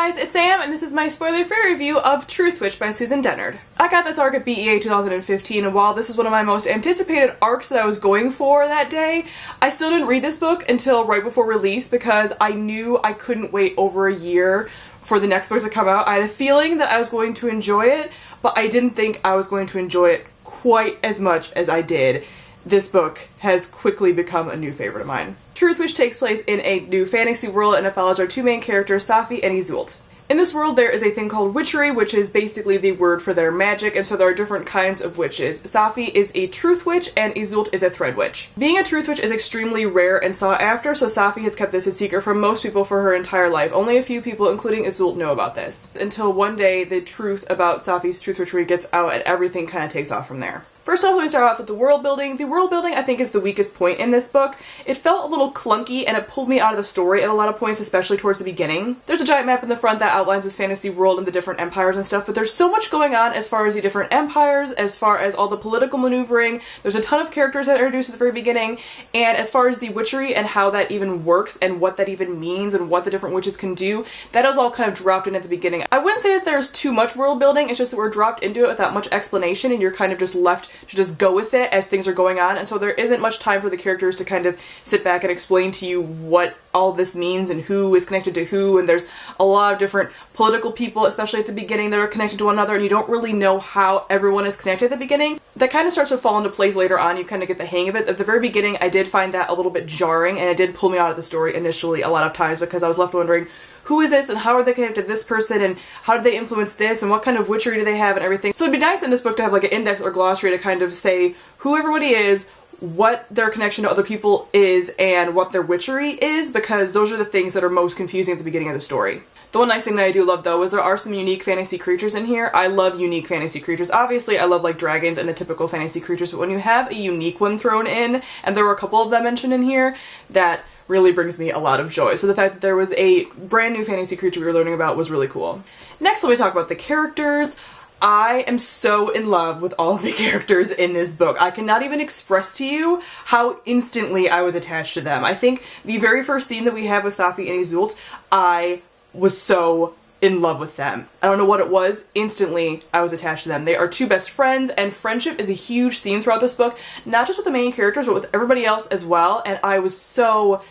guys, it's Sam, and this is my spoiler-free review of Truthwitch by Susan Dennard. I got this arc at BEA 2015, and while this is one of my most anticipated arcs that I was going for that day, I still didn't read this book until right before release because I knew I couldn't wait over a year for the next book to come out. I had a feeling that I was going to enjoy it, but I didn't think I was going to enjoy it quite as much as I did. This book has quickly become a new favorite of mine. Truthwitch takes place in a new fantasy world and it follows our two main characters, Safi and Iseult. In this world there is a thing called witchery, which is basically the word for their magic, and so there are different kinds of witches. Safi is a truth witch and Iseult is a thread witch. Being a truth witch is extremely rare and sought after, so Safi has kept this a secret from most people for her entire life. Only a few people, including Iseult, know about this. Until one day the truth about Safi's truth witchery gets out and everything kind of takes off from there. First off, let me start off with the world building. The world building, I think, is the weakest point in this book. It felt a little clunky and it pulled me out of the story at a lot of points, especially towards the beginning. There's a giant map in the front that outlines this fantasy world and the different empires and stuff, but there's so much going on as far as the different empires, as far as all the political maneuvering. There's a ton of characters that are introduced at the very beginning, and as far as the witchery and how that even works and what that even means and what the different witches can do, that is all kind of dropped in at the beginning. I wouldn't say that there's too much world building, it's just that we're dropped into it without much explanation and you're kind of just left to just go with it as things are going on, and so there isn't much time for the characters to kind of sit back and explain to you what all this means and who is connected to who, and there's a lot of different political people, especially at the beginning, that are connected to one another, and you don't really know how everyone is connected at the beginning. That kind of starts to fall into place later on. You kind of get the hang of it. At the very beginning, I did find that a little bit jarring, and it did pull me out of the story initially a lot of times because I was left wondering, who is this and how are they connected to this person and how did they influence this and what kind of witchery do they have and everything. So it'd be nice in this book to have like an index or glossary to kind of say who everybody is, what their connection to other people is, and what their witchery is, because those are the things that are most confusing at the beginning of the story. The one nice thing that I do love though is there are some unique fantasy creatures in here. I love unique fantasy creatures. Obviously I love like dragons and the typical fantasy creatures, but when you have a unique one thrown in, and there were a couple of them mentioned in here, that really brings me a lot of joy. So the fact that there was a brand new fantasy creature we were learning about was really cool. Next, let me talk about the characters. I am so in love with all of the characters in this book. I cannot even express to you how instantly I was attached to them. I think the very first scene that we have with Safi and Iseult, I was so in love with them. I don't know what it was, instantly I was attached to them. They are two best friends, and friendship is a huge theme throughout this book, not just with the main characters, but with everybody else as well, and I was so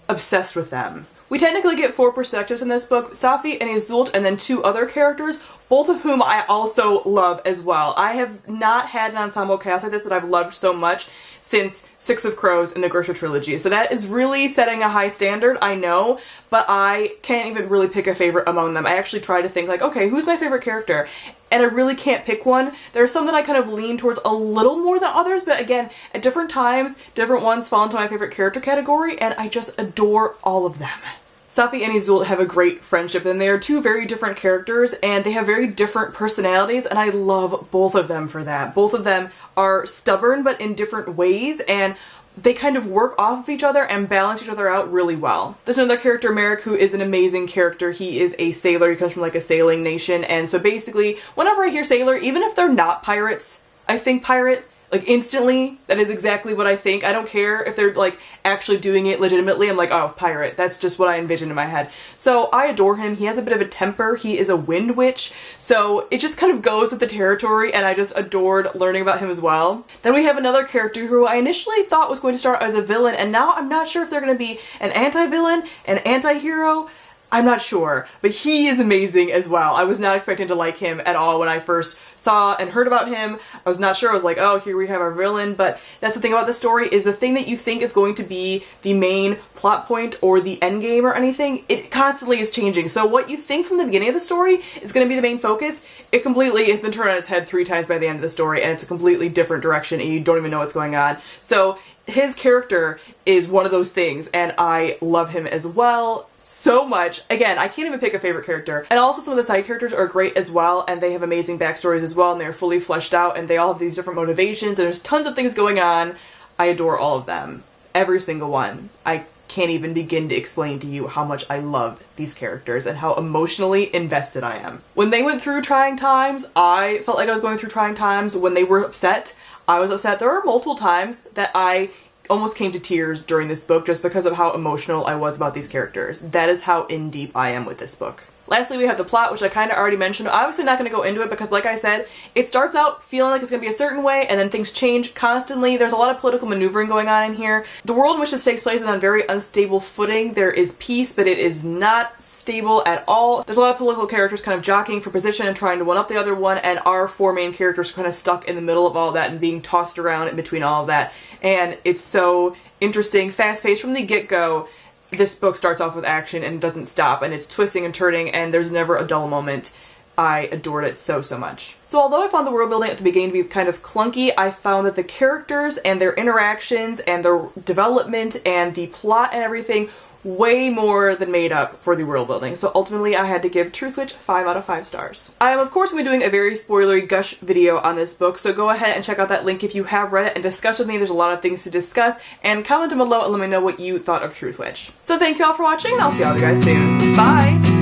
obsessed with them. We technically get 4 perspectives in this book, Safi and Iseult, and then 2 other characters, both of whom I also love as well. I have not had an ensemble cast like this that I've loved so much since Six of Crows in the Gersha trilogy. So that is really setting a high standard, I know, but I can't even really pick a favorite among them. I actually try to think like, okay, who's my favorite character? And I really can't pick one. There are some that I kind of lean towards a little more than others, but again, at different times, different ones fall into my favorite character category, and I just adore all of them. Safi and Iseult have a great friendship, and they are 2 very different characters, and they have very different personalities, and I love both of them for that. Both of them are stubborn, but in different ways, and they kind of work off of each other and balance each other out really well. There's another character, Merrick, who is an amazing character. He is a sailor. He comes from like a sailing nation, and so basically, whenever I hear sailor, even if they're not pirates, I think pirate. Like instantly, that is exactly what I think. I don't care if they're like actually doing it legitimately. I'm like, oh, pirate. That's just what I envision in my head. So I adore him. He has a bit of a temper. He is a wind witch. So it just kind of goes with the territory, and I just adored learning about him as well. Then we have another character who I initially thought was going to start as a villain, and now I'm not sure if they're going to be an anti-villain, an anti-hero. I'm not sure, but he is amazing as well. I was not expecting to like him at all when I first saw and heard about him. I was not sure. I was like, oh, here we have our villain, but that's the thing about the story, is the thing that you think is going to be the main plot point or the end game or anything, it constantly is changing. So what you think from the beginning of the story is going to be the main focus, it completely has been turned on its head 3 times by the end of the story, and it's a completely different direction and you don't even know what's going on. So his character is one of those things, and I love him as well so much. Again, I can't even pick a favorite character. And also some of the side characters are great as well, and they have amazing backstories as well, and they're fully fleshed out, and they all have these different motivations, and there's tons of things going on. I adore all of them. Every single one. I can't even begin to explain to you how much I love these characters and how emotionally invested I am. When they went through trying times, I felt like I was going through trying times. When they were upset, I was upset. There were multiple times that I almost came to tears during this book just because of how emotional I was about these characters. That is how in deep I am with this book. Lastly, we have the plot, which I kind of already mentioned. I'm obviously not going to go into it because, like I said, it starts out feeling like it's going to be a certain way and then things change constantly. There's a lot of political maneuvering going on in here. The world in which this takes place is on very unstable footing. There is peace, but it is not stable at all. There's a lot of political characters kind of jockeying for position and trying to one up the other one, and our four main characters are kind of stuck in the middle of all that and being tossed around in between all of that. And it's so interesting, fast-paced from the get-go. This book starts off with action and doesn't stop, and it's twisting and turning, and there's never a dull moment. I adored it so much. So although I found the world building at the beginning to be kind of clunky, I found that the characters and their interactions and their development and the plot and everything way more than made up for the world building. So ultimately I had to give Truthwitch 5 out of 5 stars. I am of course going to be doing a very spoilery gush video on this book, so go ahead and check out that link if you have read it and discuss with me. There's a lot of things to discuss, and comment down below and let me know what you thought of Truthwitch. So thank you all for watching, and I'll see all of you guys soon. Bye!